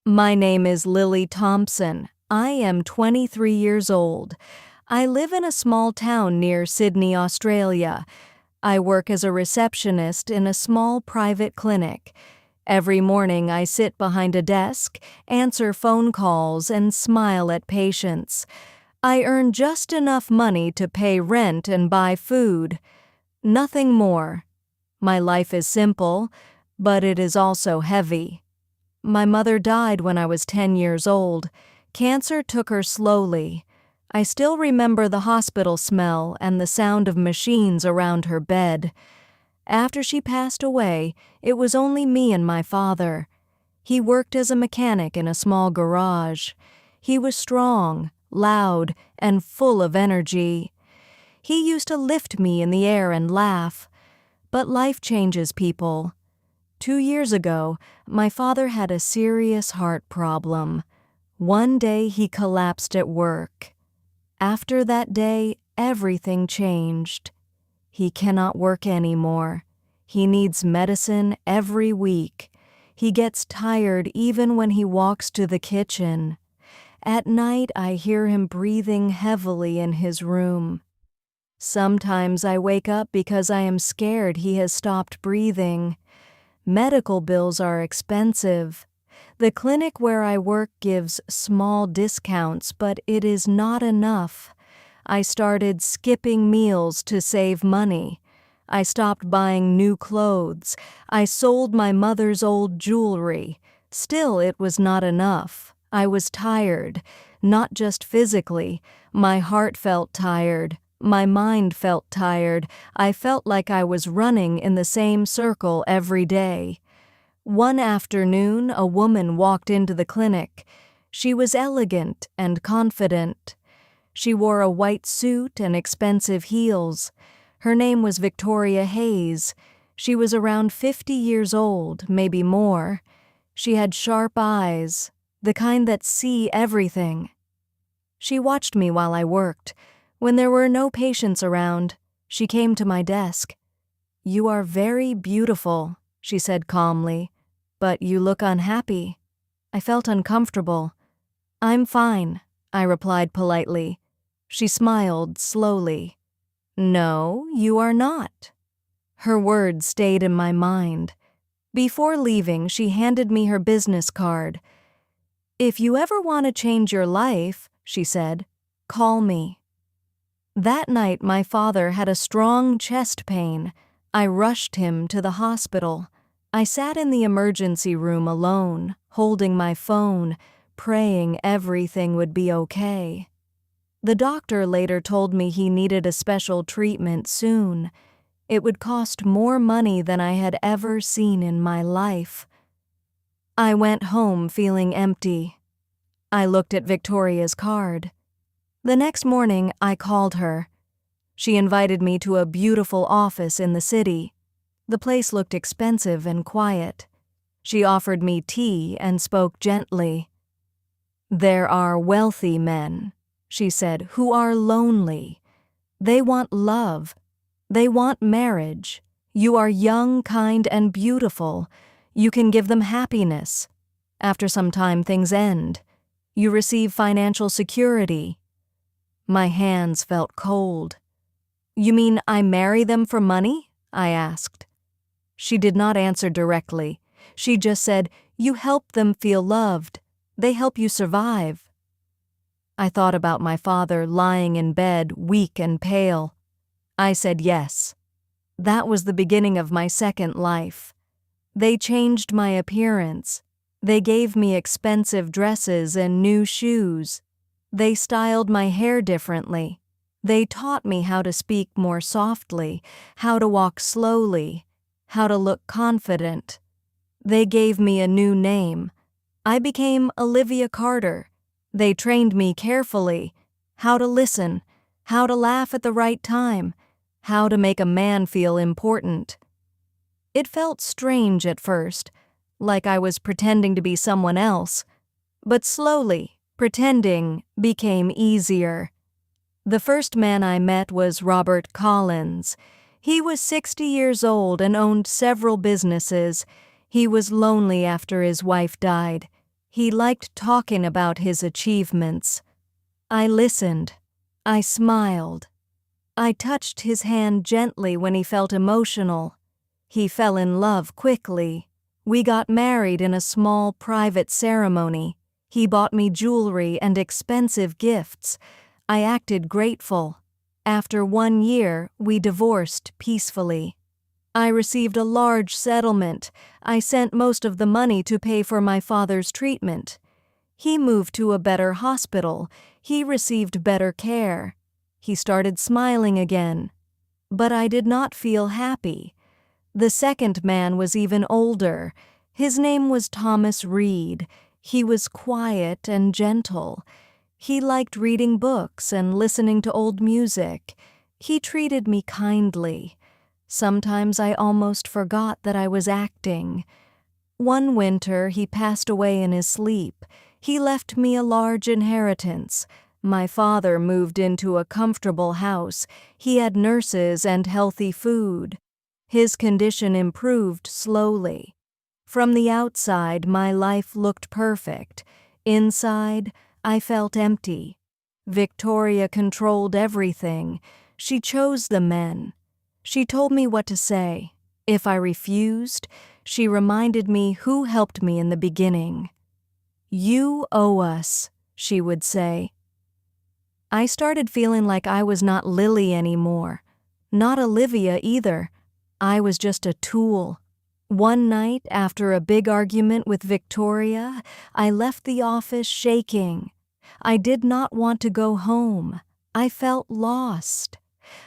My name is Lily Thompson. I am 23 years old. I live in a small town near Sydney, Australia. I work as a receptionist in a small private clinic. Every morning I sit behind a desk, answer phone calls, and smile at patients. I earn just enough money to pay rent and buy food. Nothing more. My life is simple, but it is also heavy. My mother died when I was 10 years old. Cancer took her slowly. I still remember the hospital smell and the sound of machines around her bed. After she passed away, it was only me and my father. He worked as a mechanic in a small garage. He was strong, loud, and full of energy. He used to lift me in the air and laugh. But life changes people. 2 years ago, my father had a serious heart problem. One day he collapsed at work. After that day, everything changed. He cannot work anymore. He needs medicine every week. He gets tired even when he walks to the kitchen. At night, I hear him breathing heavily in his room. Sometimes I wake up because I am scared he has stopped breathing. Medical bills are expensive. The clinic where I work gives small discounts, but it is not enough. I started skipping meals to save money. I stopped buying new clothes. I sold my mother's old jewelry. Still, it was not enough. I was tired, not just physically. My heart felt tired. My mind felt tired. I felt like I was running in the same circle every day. One afternoon, a woman walked into the clinic. She was elegant and confident. She wore a white suit and expensive heels. Her name was Victoria Hayes. She was around 50 years old, maybe more. She had sharp eyes, the kind that see everything. She watched me while I worked. When there were no patients around, she came to my desk. "You are very beautiful," she said calmly, "but you look unhappy." I felt uncomfortable. "I'm fine," I replied politely. She smiled slowly. "No, you are not." Her words stayed in my mind. Before leaving, she handed me her business card. "If you ever want to change your life," she said, "call me." That night, my father had a strong chest pain. I rushed him to the hospital. I sat in the emergency room alone, holding my phone, praying everything would be okay. The doctor later told me he needed a special treatment soon. It would cost more money than I had ever seen in my life. I went home feeling empty. I looked at Victoria's card. The next morning, I called her. She invited me to a beautiful office in the city. The place looked expensive and quiet. She offered me tea and spoke gently. "There are wealthy men," she said, "who are lonely. They want love. They want marriage. You are young, kind, and beautiful. You can give them happiness. After some time, things end. You receive financial security." My hands felt cold. "You mean I marry them for money?" I asked. She did not answer directly. She just said, "You help them feel loved. They help you survive." I thought about my father lying in bed, weak and pale. I said yes. That was the beginning of my second life. They changed my appearance. They gave me expensive dresses and new shoes. They styled my hair differently. They taught me how to speak more softly, how to walk slowly, how to look confident. They gave me a new name. I became Olivia Carter. They trained me carefully, how to listen, how to laugh at the right time, how to make a man feel important. It felt strange at first, like I was pretending to be someone else, but slowly, pretending became easier. The first man I met was Robert Collins. He was 60 years old and owned several businesses. He was lonely after his wife died. He liked talking about his achievements. I listened. I smiled. I touched his hand gently when he felt emotional. He fell in love quickly. We got married in a small private ceremony. He bought me jewelry and expensive gifts. I acted grateful. After 1 year, we divorced peacefully. I received a large settlement. I sent most of the money to pay for my father's treatment. He moved to a better hospital. He received better care. He started smiling again. But I did not feel happy. The second man was even older. His name was Thomas Reed. He was quiet and gentle. He liked reading books and listening to old music. He treated me kindly. Sometimes I almost forgot that I was acting. One winter, he passed away in his sleep. He left me a large inheritance. My father moved into a comfortable house. He had nurses and healthy food. His condition improved slowly. From the outside, my life looked perfect. Inside, I felt empty. Victoria controlled everything. She chose the men. She told me what to say. If I refused, she reminded me who helped me in the beginning. "You owe us," she would say. I started feeling like I was not Lily anymore. Not Olivia either. I was just a tool. One night, after a big argument with Victoria, I left the office shaking. I did not want to go home. I felt lost.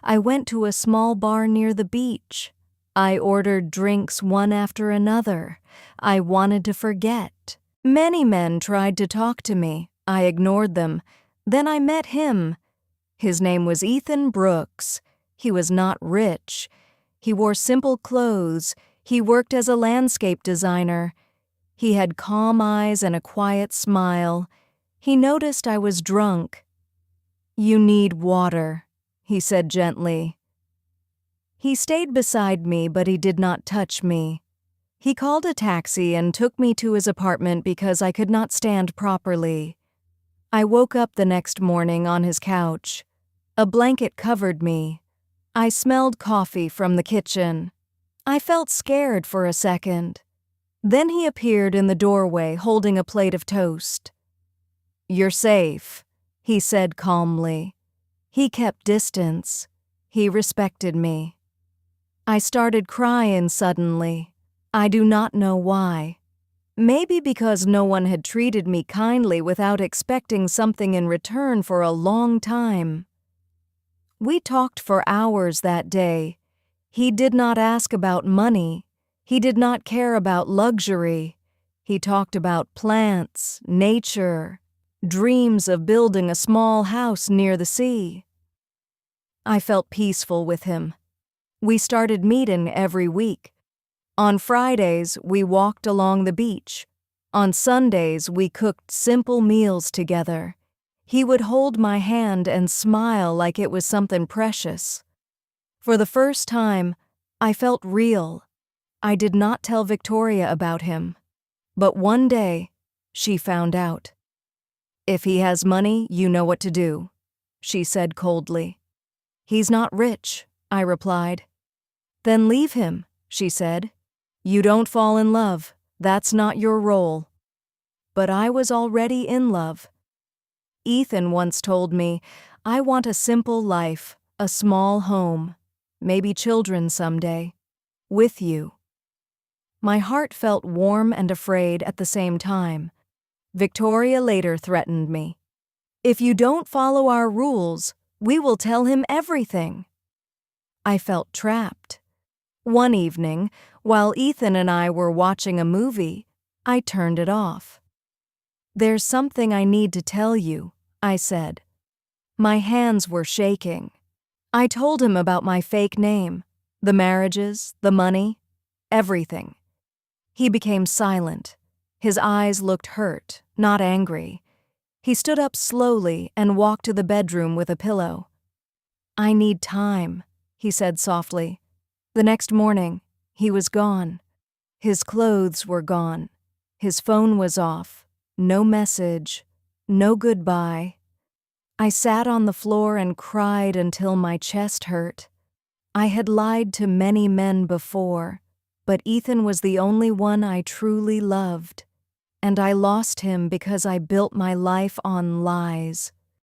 I went to a small bar near the beach. I ordered drinks one after another. I wanted to forget. Many men tried to talk to me. I ignored them. Then I met him. His name was Ethan Brooks. He was not rich. He wore simple clothes. He worked as a landscape designer. He had calm eyes and a quiet smile. He noticed I was drunk. "You need water," he said gently. He stayed beside me, but he did not touch me. He called a taxi and took me to his apartment because I could not stand properly. I woke up the next morning on his couch. A blanket covered me. I smelled coffee from the kitchen. I felt scared for a second. Then he appeared in the doorway holding a plate of toast. "You're safe," he said calmly. He kept distance. He respected me. I started crying suddenly. I do not know why. Maybe because no one had treated me kindly without expecting something in return for a long time. We talked for hours that day. He did not ask about money. He did not care about luxury. He talked about plants, nature, dreams of building a small house near the sea. I felt peaceful with him. We started meeting every week. On Fridays, we walked along the beach. On Sundays, we cooked simple meals together. He would hold my hand and smile like it was something precious. For the first time, I felt real. I did not tell Victoria about him. But one day, she found out. "If he has money, you know what to do," she said coldly. "He's not rich," I replied. "Then leave him," she said. "You don't fall in love. That's not your role." But I was already in love. Ethan once told me, "I want a simple life, a small home, maybe children someday, with you." My heart felt warm and afraid at the same time. Victoria later threatened me. "If you don't follow our rules, we will tell him everything." I felt trapped. One evening, while Ethan and I were watching a movie, I turned it off. "There's something I need to tell you," I said. My hands were shaking. I told him about my fake name, the marriages, the money, everything. He became silent. His eyes looked hurt, not angry. He stood up slowly and walked to the bedroom with a pillow. "I need time," he said softly. The next morning, he was gone. His clothes were gone. His phone was off. No message, no goodbye. I sat on the floor and cried until my chest hurt. I had lied to many men before, but Ethan was the only one I truly loved. And I lost him because I built my life on lies.